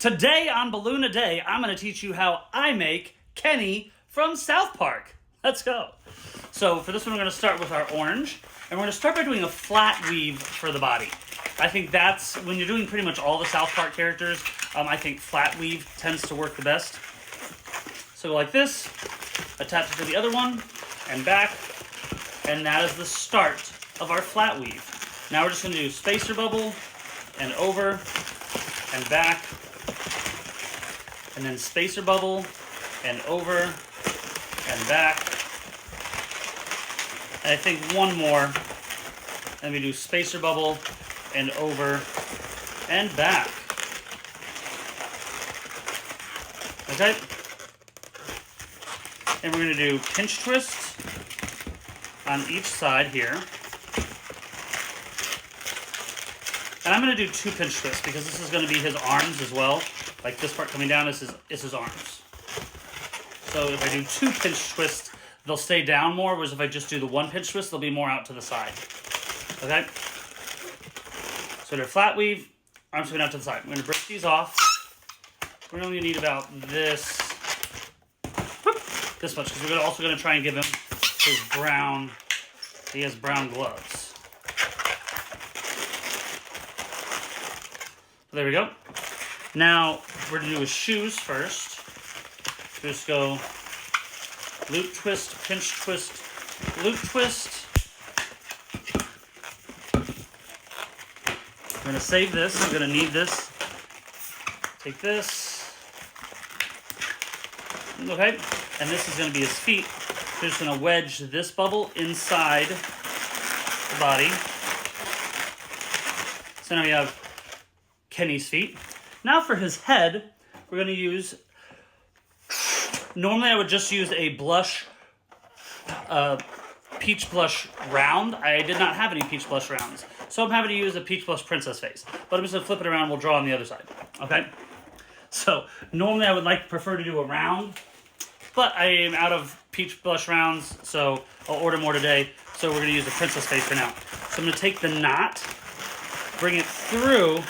Today on BalloonADay, I'm going to teach you how I make Kenny from South Park. Let's go. So for this one, we're going to start with our orange, and we're going to start by doing a flat weave for the body. I think that's, when you're doing pretty much all the South Park characters, I think flat weave tends to work the best. So go like this, attach it to the other one, and back, and that is the start of our flat weave. Now we're just going to do spacer bubble, and over, and back, and then spacer bubble, and over, and back. And I think one more, and we do spacer bubble, and over, and back. Okay? And we're going to do pinch twists on each side here. And I'm going to do 2 pinch twists because this is going to be his arms as well. Like this part coming down is his arms. So if I do 2 pinch twists, they'll stay down more, whereas if I just do the 1 pinch twist, they'll be more out to the side. Okay? So they're flat weave, arms coming out to the side. I'm going to break these off. We're only going to need about this much, because we're also going to try and give him his brown, he has brown gloves. So there we go. Now, we're going to do his shoes first. Just go loop twist, pinch twist, loop twist. I'm going to save this. I'm going to need this. Take this. Okay. And this is going to be his feet. We're just going to wedge this bubble inside the body. So now we have Kenny's feet. Now for his head, we're going to use, normally I would just use a blush, peach blush round. I did not have any peach blush rounds. So I'm having to use a peach blush princess face. But I'm just going to flip it around and we'll draw on the other side. Okay? So normally I would prefer to do a round, but I am out of peach blush rounds, so I'll order more today. So we're going to use the princess face for now. So I'm going to take the knot, bring it through,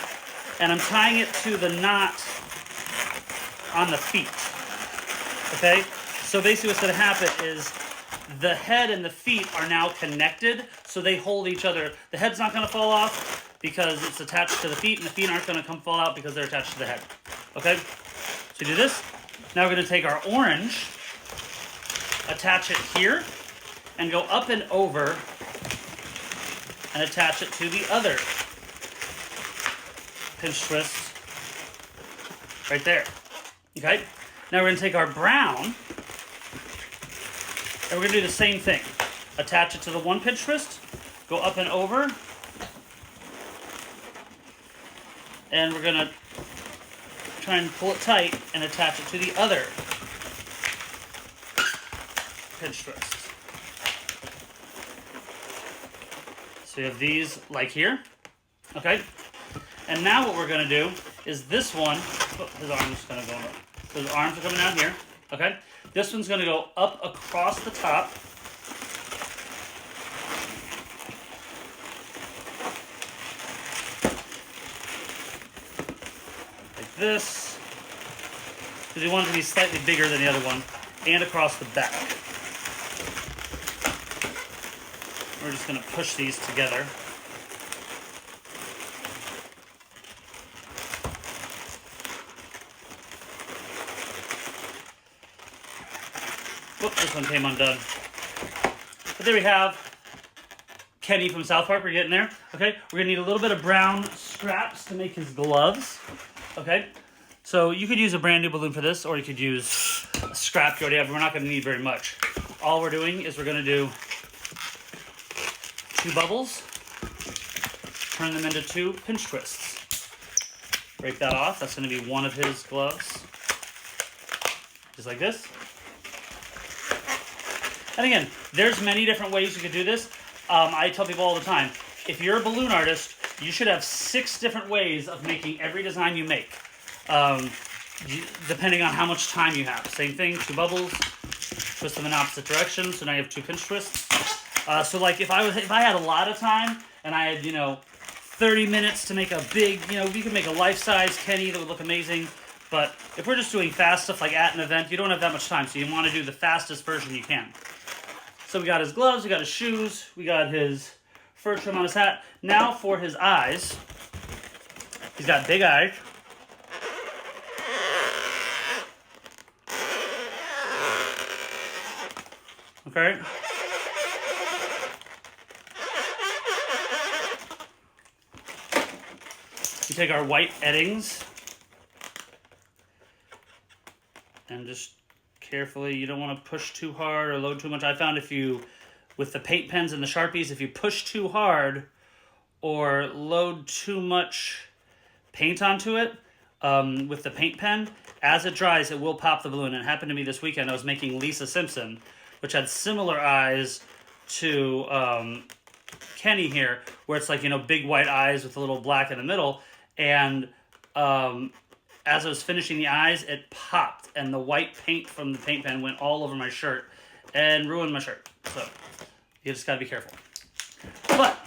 and I'm tying it to the knot on the feet. Okay? So basically what's going to happen is the head and the feet are now connected, so they hold each other. The head's not going to fall off because it's attached to the feet, and the feet aren't going to fall out because they're attached to the head. Okay? So do this. Now we're going to take our orange, attach it here, and go up and over, and attach it to the other pinch twist right there. Okay? Now we're going to take our brown, and we're going to do the same thing. Attach it to the 1 pinch twist, go up and over, and we're going to try and pull it tight and attach it to the other pinch twist. So you have these like here. Okay? And now what we're going to do is this one, his arm's going to go up. So his arms are coming out here. Okay? This one's going to go up across the top. Like this. Because we want it to be slightly bigger than the other one. And across the back. We're just going to push these together. Whoop, this one came undone. But there we have Kenny from South Park. We're getting there. Okay, we're going to need a little bit of brown straps to make his gloves. Okay, so you could use a brand new balloon for this, or you could use a scrap you already have. We're not going to need very much. All we're doing is we're going to do 2 bubbles, turn them into 2 pinch twists. Break that off. That's going to be one of his gloves. Just like this. And again, there's many different ways you could do this. I tell people all the time, if you're a balloon artist, you should have 6 different ways of making every design you make, depending on how much time you have. Same thing, 2 bubbles, twist them in opposite directions, so now you have 2 pinch twists. So like if I had a lot of time and I had, 30 minutes to make a big, you know, we could make a life-size Kenny that would look amazing. But if we're just doing fast stuff like at an event, you don't have that much time, so you want to do the fastest version you can. So we got his gloves, we got his shoes, we got his fur trim on his hat. Now for his eyes. He's got big eyes. Okay. We take our white eddings and just carefully, you don't want to push too hard or load too much. I found if you, with the paint pens and the Sharpies, if you push too hard or load too much paint onto it with the paint pen, as it dries, it will pop the balloon. It happened to me this weekend. I was making Lisa Simpson, which had similar eyes to Kenny here, where it's like, you know, big white eyes with a little black in the middle. And as I was finishing the eyes, it popped, and the white paint from the paint pen went all over my shirt and ruined my shirt. So you just gotta be careful. But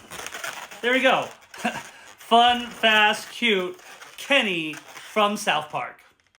there we go. Fun, fast, cute Kenny from South Park.